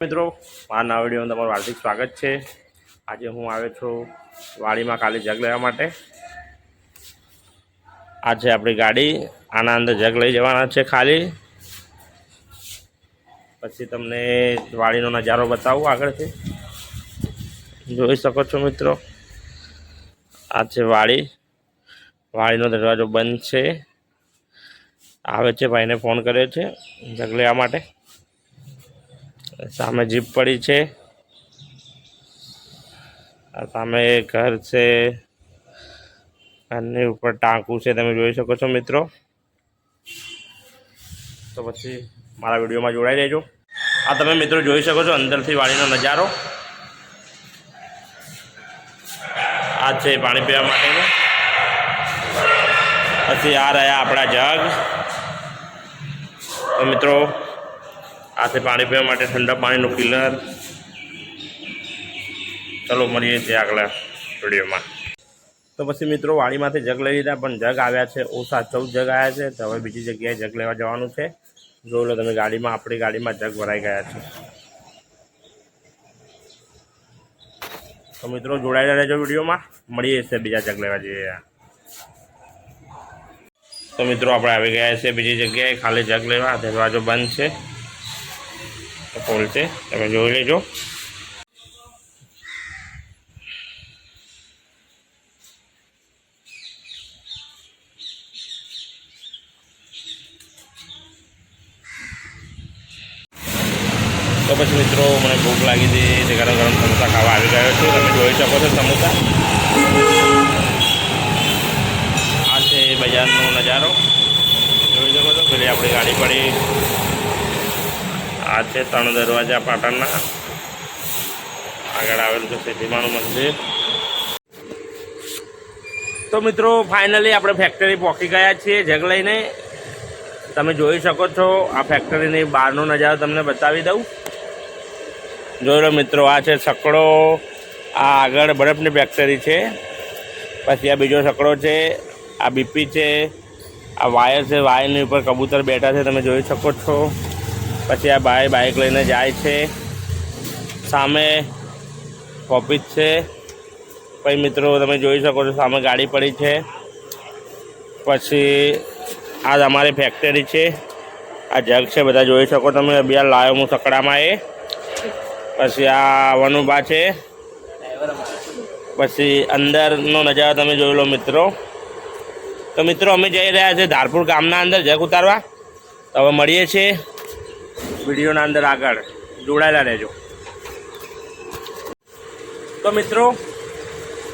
મિત્રો મારા નવા વિડીયોમાં તમારું હાર્દિક સ્વાગત છે। આજે હું આવ્યો છું વાડીમાં કાલે જગ લેવા માટે। આ છે આપણી ગાડી, આના અંદર જગ લઈ જવાના છે ખાલી। પછી તમને વાડીનો નજારો બતાવું આગળથી, જોઈ શકો છો મિત્રો। આ છે વાડી, વાડીનો દરવાજો બંધ છે। આવે છે, ભાઈને ફોન કર્યો છે જગ લેવા માટે। सामे जीप पड़ी है, सामे घर से घर ऊपर टाँकू से तमे जोई सको छो मित्रों। तो पछी मारा विडियो में जोड़ाई रहेजो। आ तमे मित्रों जोई सको छो अंदर थी वाड़ीनो नजारो। आ छे पाणी पीवा माटेनो। पछी आ रह्या आपड़ा जग। तो मित्रों आते पानी पीवा माटे ठंडा पानी किलर। चलो मळीए छे आगला विडियो में। तो पछी मित्रों वाड़ी में जग लई लीधा, पण जग आव्या छे ओछा 14 जग आया छे। तो हवे बीजी जग्याए जग लेवा जवानुं छे। जोई लो तमे गाड़ी में, आपणी गाड़ी में जग भराई गया छे। तो मित्रों जोड़ाई रहेजो विडियो में, मळीए छे बीजा जग लेवा जईए। तो मित्रों आपणे आवी गया छे बीजी जग्याए खाली जग लेवा। दरवाजो बंद छे, खोलते तमे जोई लेजो। तो पछी मित्रों मैंने भूख लगी थी, गरम गरम समोसा खावा आई गयो छुं। तमे जोई शको छो समोसा। आ छे बजारनो नजारो, जोई शको छो। पेली आपणी गाड़ी पड़ी। आ छे 3 दरवाजा पाटणना। आगळ आवेलुं छे सिद्धिमानुं मंदिर। तो मित्रों फाइनली आपणे फैक्टरी पहोंची गया छीए जग लईने। तमे जोई शको छो आ फैक्टरीनी बहारनो नजारो तमने बतावी दऊं। जोई लो मित्रों, आ छे सकड़ो। आ आगळ बरफनी फैक्टरी छे। पछी आ बीजो सकड़ो छे। आ बीपी छे। आ वायर छे, वायरनी उपर कबूतर बैठा छे, तमे जोई शको छो। पछी आ भाई बाइक लईने जाय छे। सामे ऑफिस छे। पछी मित्रों तमे जोई शको छो सामे गाड़ी पड़ी छे। पछी आज अमारी फैक्टरी छे। आ जग छे, बधा जोई शको तमे। अबियार लाव्यो हूँ सकड़ामां ए। पछी आ वनुबा छे। पछी अंदरनो नजारो तमे जोई लो मित्रों। तो मित्रों अमे जई रह्या छे धारपुर गामना अंदर जग उतारवा। तो हवे मळीए छे विडियोना अंदर आगळ, जोड़ायेला रहेजो। तो मित्रों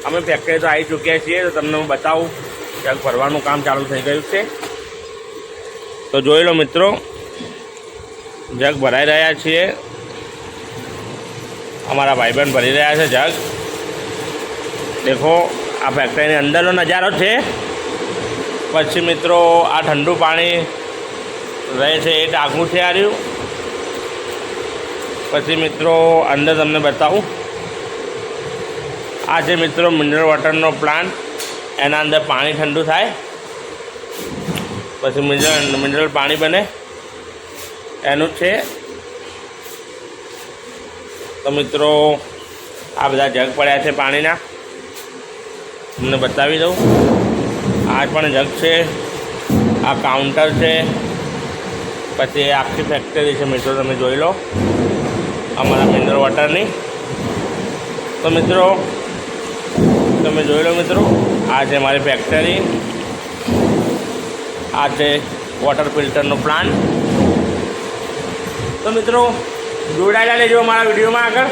अमे फैक्टरी तो आई चूक्या छीए। तो तमने हूँ बताऊँ जग भरवानुं काम चालू थई गयुं छे। तो जोई लो मित्रों, जग भराई रह्या छीए। अमारा भाईबंध भरी रह्या छे जग। देखो आ फैक्टरी अंदरनो नजारो छे। पछी मित्रों आ ठंडू पाणी रहे छे ए टाँकू छे आ रह्युं। पछी मित्रों अंदर तमने बताऊँ, आ छे मित्रों मिनरल वॉटरनो प्लांट। एना अंदर पाणी ठंडू थाय, पछी मिनरल पाणी बने एनुं छे। तो मित्रों आ बधा जग पड्या छे पाणीना, तमने बतावी दऊं। आ पण जग छे। आ काउंटर छे। पछी आखी फैक्टरी छे मित्रों, तमे जोई लो अमारा मिनरल वॉटरनी। तो मित्रों तमे जोई लो मित्रों, आ छे मारी फैक्टरी। आ छे वॉटर फिल्टरनो प्लांट। तो मित्रों जोड़ायेला रहेजो अमारा विडियो में आगळ।